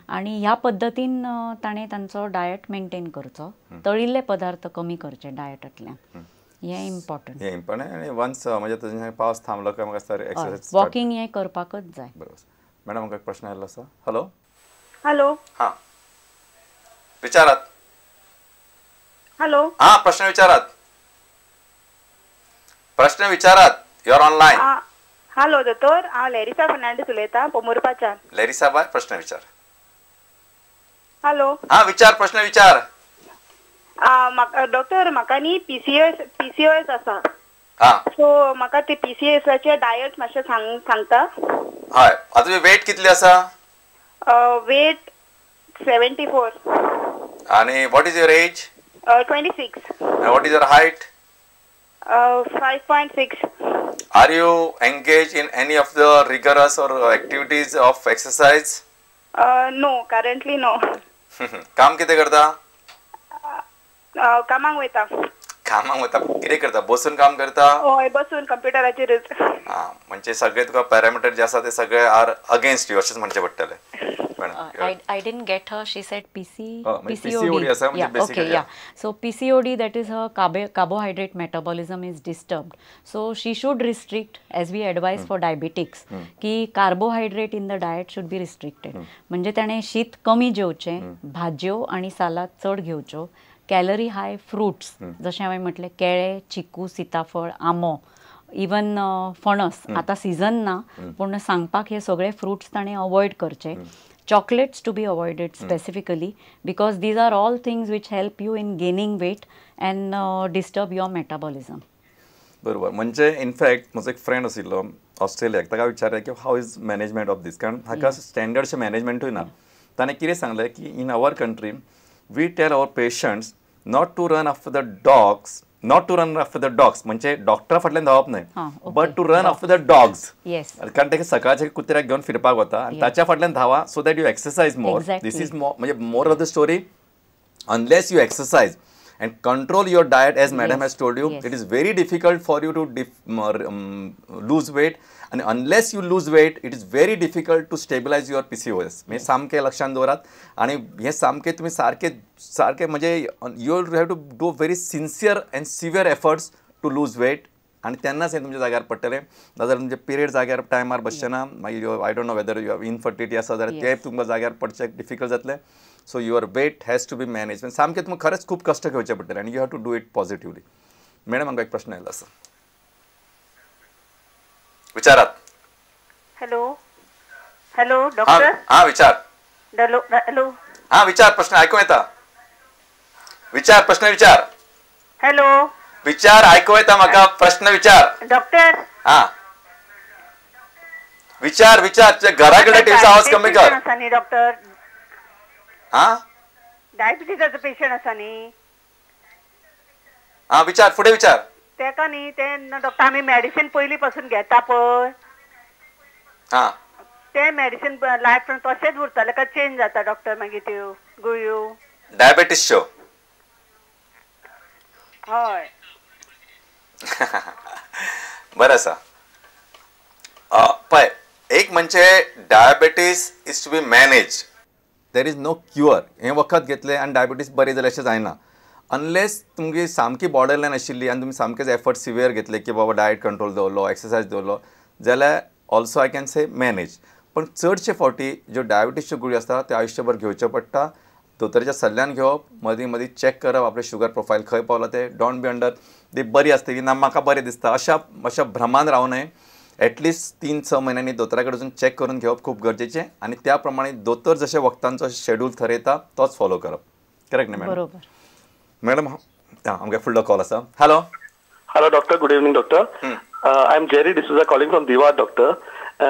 आणि ह्या पद्दतीन ताणें तांचो डायट मेंटेन करचो, तळिल्ले पदार्थ कमी करचे डायटांतल्यान. हें इम्पॉर्टंट. आनी वन्स म्हणजे तुझे पावस थांबलो काय म्हाका एक्सरसाइज वॉकिंग हें करपाकच जाय. बरोबर. मॅडम म्हाका एक प्रश्न आयिल्लो आसा. हॅलो. हॅलो. हां विचारात. हॅलो. हां प्रश्न विचारात. प्रश्न विचारात. You're online. हॅलो दोतोर, हांव लॅरिसा फर्नांडीस उलयतां पोमुरपाच्यान. लॅरिसा बाय प्रश्न विचार. हॅलो. हां विचार, प्रश्न विचार. म्हाका डॉक्टर म्हाका न्ही पीसीओएस आसा. सो म्हाका ते पीसीओएसाचे डायट मातशें सांगता. हय. आता तुजी वेट कितली आसा? वेट 74. आणि what is your age? 26. What is your height? 5.6. Are you engaged in any of the rigorous or activities of exercise? No, currently no. काम किती करता? कामाक वयता. कामाक वयता. कितें करता? बसून काम करता? हय, बसून कंप्युटराचेरच. म्हणजे सगळे तुका पॅरामीटर जे आसा ते सगळे आर अगेन्स्ट यू अशेंच म्हणचे पडटले. I didn't get her. She said PCOD. Okay, yeah. So PCOD, that is her carbohydrate metabolism is disturbed. So she should restrict, as we advise for diabetics, की carbohydrate in the diet should be restricted. म्हणजे ताणे शीत कमी जेवचें, भाज्यो आणि salad चड घेवच्यो, calorie हाय fruits जशें हांवें म्हटलें केळे, चिकू, सीताफळ, आंबो, इवन फणस. आता सीझन ना, पूण सांगपाक हे सगळे फ्रुट्स ताणें अवॉयड करचे. Chocolates to be avoided specifically because these are all things which help you in gaining weight and disturb your metabolism. बरोबर. म्हणजे इनफॅक्ट म्हजो एक फ्रेंड आशिल्लो ऑस्ट्रेलियाक, ताका विचारलें की how is management of these, कारण हाका स्टँडर्डशें मॅनेजमेंटूय ना. ताणें कितें सांगलें की in our country we tell our patients not to run after the dogs, म्हणजे डॉक्टरा फाटल्यान धांवप न्हय, but to run after the dogs. कारण ते सकाळचे कुत्र्याक घेवन फिरपाक वता आनी ताच्या फाटल्यान धांवा so that you exercise more. This is म्हणजे more of the story. Unless you exercise and control your diet, as madam has told you, it is very difficult for you to lose weight, and unless you lose weight it is very difficult to stabilize your PCOS. म्हणजे सामके लक्षात दवरात. आणि हे सामके तुम्ही सारखे म्हणजे you have to do very sincere and severe efforts to lose weight, आणि तेन्नाच हे तुमच्या जाग्यार पडटले. नाजाल्यार तुमचे पिरियड जाग्यार टायमार बसचेना. मागीर I don't know whether you have infertility आसा जाल्यार ते तुमकां जाग्यार पडचें डिफिकल्ट जातलें. So your weight has to be manage. सामकें तुमकां खरेंच खूब कश्ट घेवचे पडटले आनी you have to do it positively. Madam म्हाका एक प्रश्न आयिल्लो आसा. विचारात. हॅलो. Hello doctor. हां विचार. हॅलो. हां विचार, प्रश्न आयकूं येता. विचार, प्रश्न विचार. हॅलो. विचार, आयकूं येता म्हाका. प्रश्न विचार. डॉक्टर. हां विचार. तुझ्या घरा कडेन टीव्हीचो आवाज कमी कर. आसा न्ही डॉक्टर? हां डायबिटीजाचो पेशंट आसा न्ही? हां विचार, फुडें विचार. तेका न्ही ते डॉक्टर आमी मेडिसीन पयलीं पासून घेता पळय, हां ते मेडिसीन लायफ तशेंच उरतले काय चेंज जाता डॉक्टर मागीर त्यो गुळयो? डायबिटीसच्यो. हय. बरें आसा. पळय, एक म्हणजे diabetes is to be manage. There is no cure. हें वखद घेतलें आनी डायबिटीस बरी जाली अशें जायना. अनलेस तुमची सामकी बॉर्डरलायन आशिल्ली आनी तुमी सामकेच एफर्ट सिवियर घेतले की बाबा डायट कंट्रोल दवरलो, एक्सरसाइज दवरलो, जाल्यार also I can say manage. पण चडशे फावटी ज्यो डायबिटीसच्यो गुळयो आसता त्यो आयुश्यभर घेवच्यो पडटा. दोतोराच्या सल्ल्यान घेवप, मदीं मदीं चॅक करप आपलें शुगर प्रोफायल खंय पावला ते. डोंट बी अंडर ती बरी आसतली ना म्हाका बरें दिसता अशा भ्रमान रावं नये. एटलिस्ट 3-6 म्हयन्यांनी दोतोरा कडेन वचून चॅक करून घेवप खूब गरजेचें. आनी त्या प्रमाणे दोतोर जशे वखदांचो शेड्यूल थरयता तोच फॉलो करप. करेक्ट न्ही मॅडम? बरोबर. मॅडम आमगे फुडलो कॉल आसा. Hello. Hello doctor, good evening doctor. I am Jerry D'Souza calling from Divar doctor.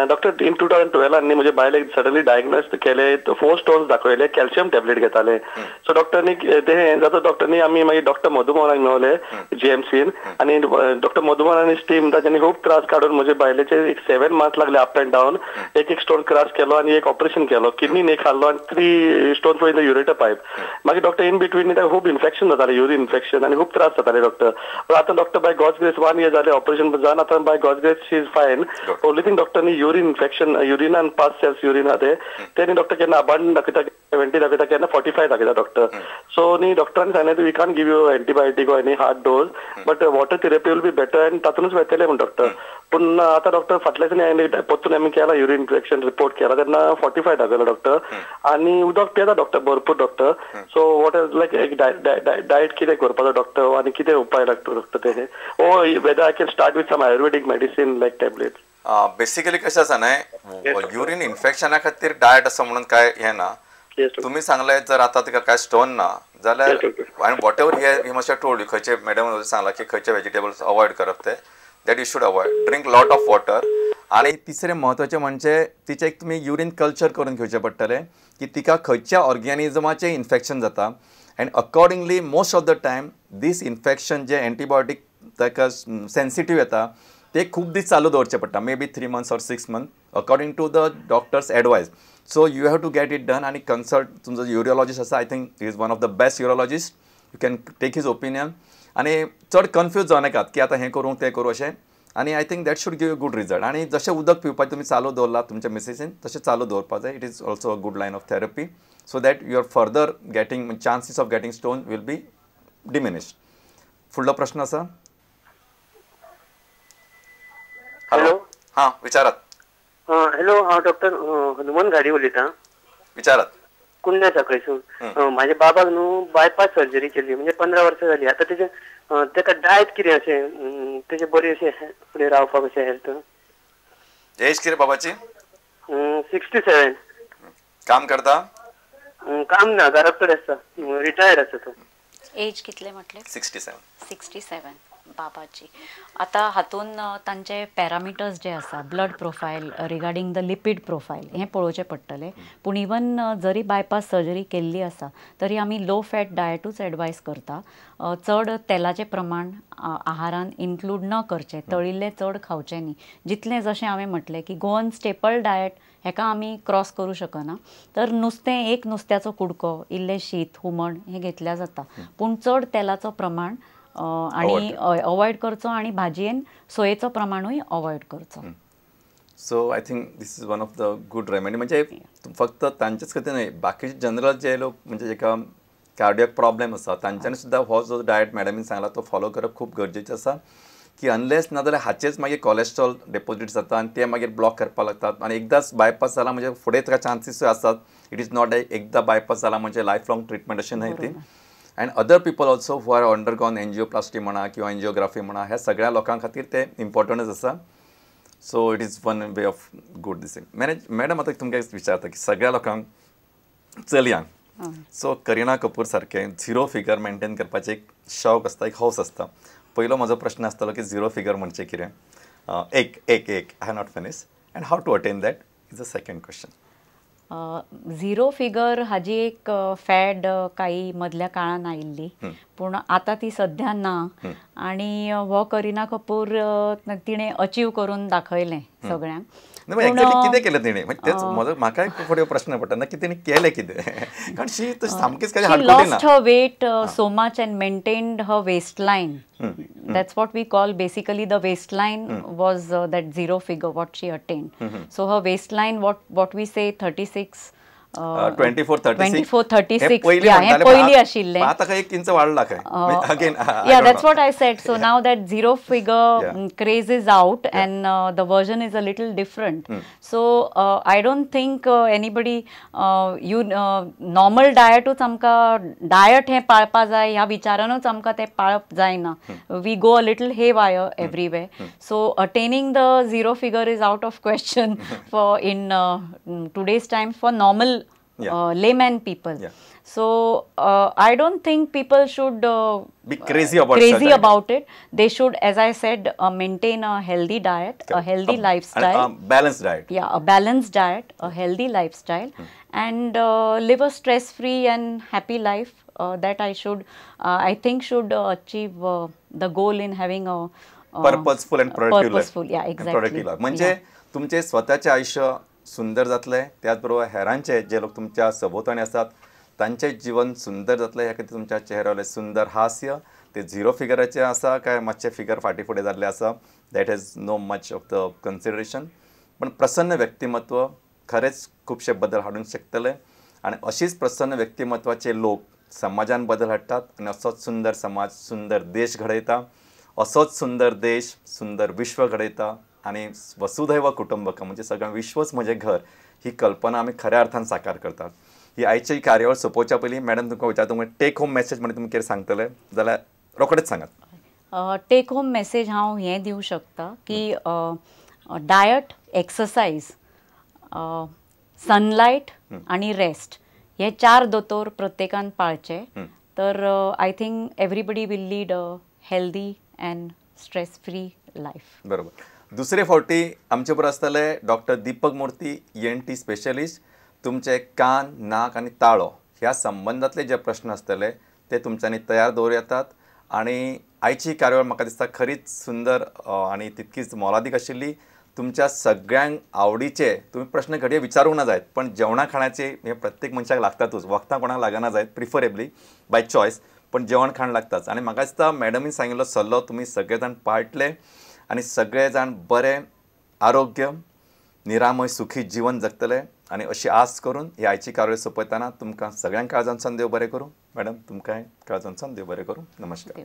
Doctor in 2012 आनी म्हजे बायलेक सडनली डायग्नोज केले, 4 स्टोन्स दाखवले, कॅल्शियम टॅबलेट घेताले. सो डॉक्टरनी ते जाता डॉक्टरनी आमी मागीर डॉक्टर मधुमोहनाक मेळले जीएमसीन, आनी डॉक्टर मधुमोहन आनी टीम तांच्यांनी खूब त्रास काडून म्हजे बायलेचे 7 मंथ्स लागले अप एंड डावन. एक स्टोन क्रॉस केलो आनी एक ऑपरेशन केलो, किडनीन एक हाडलो आनी 3 stones in the ureter pipe. मागीर डॉक्टर इन बिटवीन ताका खूब इन्फेक्शन जातालें, युरिन इन्फेक्शन, आनी खूब त्रास जाताले डॉक्टर. पूण आतां doctor by God's grace 1 year जालें ऑपरेशन जावन आतां by God's grace she is fine. Only thing डॉक्टरनी युरीन इन्फेक्शन युरिनान पास सेल्स युरीन आहा ते न्ही डॉक्टर केन्ना अबांडन दाखयता 70 दाखयता केन्ना 45 दाखयता डॉक्टर. सो न्ही डॉक्टरांनी सांगलें we can give you antibiotic or any hard dose but water therapy will be better आनी तातूनच वेतले म्हण डॉक्टर. पूण आतां डॉक्टर फाटल्या दिसांनी परतून आमी केला युरीन इन्फेक्शन रिपोर्ट केला तेन्ना 45 दाखयलो डॉक्टर आनी उदक पियेता डॉक्टर भरपूर doctor. So what is like एक डायट कितें करपाचो डॉक्टर आनी कितें उपाय लागता डॉक्टर तेजे ओ whether I can start with some ayurvedic medicine like tablets. Basically कशें आसा न्हय युरीन इन्फेक्शना खातीर डायट असं म्हणून काय हे ना. तुम्ही सांगले जर आता तिका काय स्टोन ना जाल्यार आनी वॉट एवर ही मातशें टोल्ड यू खंयचे मॅडम सांगला की खंयचे वेजिटेबल्स अवॉयड करप ते that you should avoid drink lot of water. आणि तिसरें म्हत्वाचें म्हणजे तिचे एक तुमी युरीन कल्चर करून घेवचें पडटलें की तिका खंयच्या ऑर्गॅनिजमाचें इन्फेक्शन जाता and accordingly most of the time this infection जे एंटीबायोटीक ताका सेन्सिटीव येता ते खूब दीस चालू दवरचें पडटा may be 3 months or 6 months according to the doctor's advice. So you have to get it done आणि कन्सल्ट तुमचो युरोलॉजिस्ट आसा I think is one of the best urologist you can take his opinion आनी चड confuse जावं नाकात की आतां हें करूं तें करूं अशें. आनी I think that should give you good result. आनी जशें उदक पिवपाचें तुमी चालू दवरला तुमच्या मिसेसीन तशें चालू दवरपाक जाय. It is also a good line of therapy so that your further getting chances of getting stone will be diminished. फुडलो प्रश्न आसा. हॅलो हां विचारात. हॅलो हांव डॉक्टर हनुमान गाडी उलयतां. विचारात. कुंडल्या साखळेसून म्हाज्या बाबाक न्हू बायपास सर्जरी केल्ली म्हणजे 15 वर्सां जाली. आतां तेजे तेका डायट कितें अशें तेजे बरें अशें फुडें रावपाक अशें हेल्थ. एज कितें बाबाची. 67. काम करता. काम ना घरात कडेन आसता रिटायर्ड आसा तो. एज कितले म्हटले. 67 बाबाची. आता हातून तांचे पॅरामिटर्स जे आसा blood profile regarding the lipid profile हें पळोवचें पडटलें. पूण इवन जरी बायपास सर्जरी केल्ली आसा तरी आमी लो फॅट डायटूच एडवायस करता. चड तेलाचें प्रमाण आहारान इन्क्लूड न करचें तळिल्लें चड खावचें न्ही. जितलें जशें हांवें म्हटलें की गोवन स्टेपल डायट हेका आमी क्रॉस करूं शकना. तर नुस्तें एक नुस्त्याचो कुडको इल्लें शीत हुमण हें घेतल्या जाता पूण चड तेलाचो प्रमाण आणि अवॉयड करचो आणि भाजयेन सोयेचो प्रमाणूय अवॉयड करचो. So I think this is one of the good remedy. म्हणजे फक्त तांचेच खातीर न्हय बाकीचे जनरल जे लोक म्हणजे जेका कार्डियक प्रॉब्लेम आसा तांच्यांनी सुद्दां हो जो डायट मॅडमीन सांगला तो फॉलो करप खूब गरजेचें आसा की अनलेस नाजाल्यार हाचेच मागीर कोलेस्ट्रॉल डेपोजीट जाता आनी ते मागीर ब्लॉक करपाक लागतात आनी एकदांच बायपास जाला म्हणजे फुडें ताका चान्सीसूय आसात. इट इज नॉट एकदां बायपास जाला म्हणजे लायफ लाँग ट्रिटमेंट अशें न्हय ती. And other people also who are undergone angioplasty म्हणा किंवा एंजिओग्राफी म्हणा ह्या सगळ्या लोकां खातीर ते इम्पॉर्टंटच आसा. So it is one way of good thing. Madam आतां तुमकां विचारता की सगळ्या लोकांक चलयांक सो करिना कपूर सारकें झिरो फिगर मेंटेन करपाचें एक शौक आसता एक हौस आसता. पयलो म्हजो प्रश्न आसतलो की झिरो फिगर म्हणजे कितें. एक I have not finish and how to attain that is the second question. Zero figure हाजी एक फॅड काही मदल्या काळान आयिल्ली पूण आतां ती सध्या ना. आनी हो करिना कपूर तिणें अचीव करून दाखयलें सगळ्यांक. कितें केलें तिणें तेच म्हजो म्हाकाय फुडें प्रश्न पडटा ना की तिणें केलें कितें कारण शी सामकीच काय हार्डकोर ना. Lost her weight so much and maintained her waist line. That's what we call basically the waistline was that zero figure what she attained. So her waistline what we say 36 24, 36 yeah हे पहिली आशिल्ले आता काय 1 inch वाढला काय again yeah that's what I said. So now that zero figure craze is out and the version is a little different. So I don't think anybody normal dietूच आमका diet हे पाळपा जाय ह्या विचारानूच आमका ते पाळप जायना. We go a little haywire everywhere. So attaining the zero figure is out of question for in today's time for normal layman people. So I don't think people should be crazy about it. They should, as I said, maintain a healthy diet, a healthy lifestyle, a balanced diet. Yeah, a balanced diet, a healthy lifestyle, and live a stress-free and happy life. That I think should achieve the goal in having a purposeful and productive life. Yeah, exactly. म्हणजे तुमचे स्वतःचे आयुष्य सुंदर जातले त्याच बरोबर हेरांचे जे लोक तुमच्या सभोवताणी असतात तांचे जीवन सुंदर जातले ह्या खातीर तुमच्या चेहऱ्यावयलें सुंदर हास्य ते झिरो फिगराचे आसा काय मातशे फिगर फाटी फुडें जाल्ले आसा that has no much of the consideration. पण प्रसन्न व्यक्तिमत्व खरेच खूपशे बदल हाडूंक शकतले आणि अशीच प्रसन्न व्यक्तिमत्वाचे लोक समाजान बदल हाडटात आणि असोच सुंदर समाज सुंदर देश घडयता, असोच सुंदर देश सुंदर विश्व घडयता आणि वसुधैव कुटुंबकम म्हणजे सगळं विश्वच म्हजें घर ही कल्पना आमी खऱ्या अर्थान साकार करतात. ही आयची कार्यावळ सोंपोवच्या पयलीं मॅडम तुमकां विचारता तुमकां टेक होम मॅसेज म्हणजे तुमी कितें सांगतले जाल्यार रोखडेच सांगात. टेक होम मॅसेज हांव हें दिवं शकता की डायट, एक्सरसाइज, सनलायट आणि रेस्ट हे 4 दोतोर प्रत्येकान पाळचे तर I think everybody will lead a healthy and stress free life. बरोबर. दुसरे फावटी आमचे बरोबर आसतले डॉक्टर दीपक मूर्ती ENT स्पेशलिस्ट. तुमचे कान, नाक आणि ताळो ह्या संबंधातले जे प्रश्न आसतले ते तुमच्यांनी तयार दवरूं येतात आणि आयची कार्यावळ म्हाका दिसता खरीच सुंदर आणि तितकीच मोलादीक आशिल्ली. तुमच्या सगळ्यांक आवडीचे तुम्ही प्रश्न घडये विचारूंक ना जायत पण जेवणा खाणाचे हे प्रत्येक मनशाक लागतातूच, वखदां कोणाक लागना जायत प्रिफरेबली बाय चॉयस, पण जेवण खाण लागताच. आणि म्हाका दिसता मॅडमीन सांगिल्लो सल्लो तुमी सगळे जाण पाळटले आणि सगळे जाण बरें आरोग्य निरामय सुखी जीवन जगतले आणि अशी आस करून ही आयची कार्यावळ सोंपयतना तुमकां सगळ्यांक काळजांतल्यान देव बरें करूं. मॅडम तुमकांय काळजांतल्यान देव बरें करूं. नमस्कार.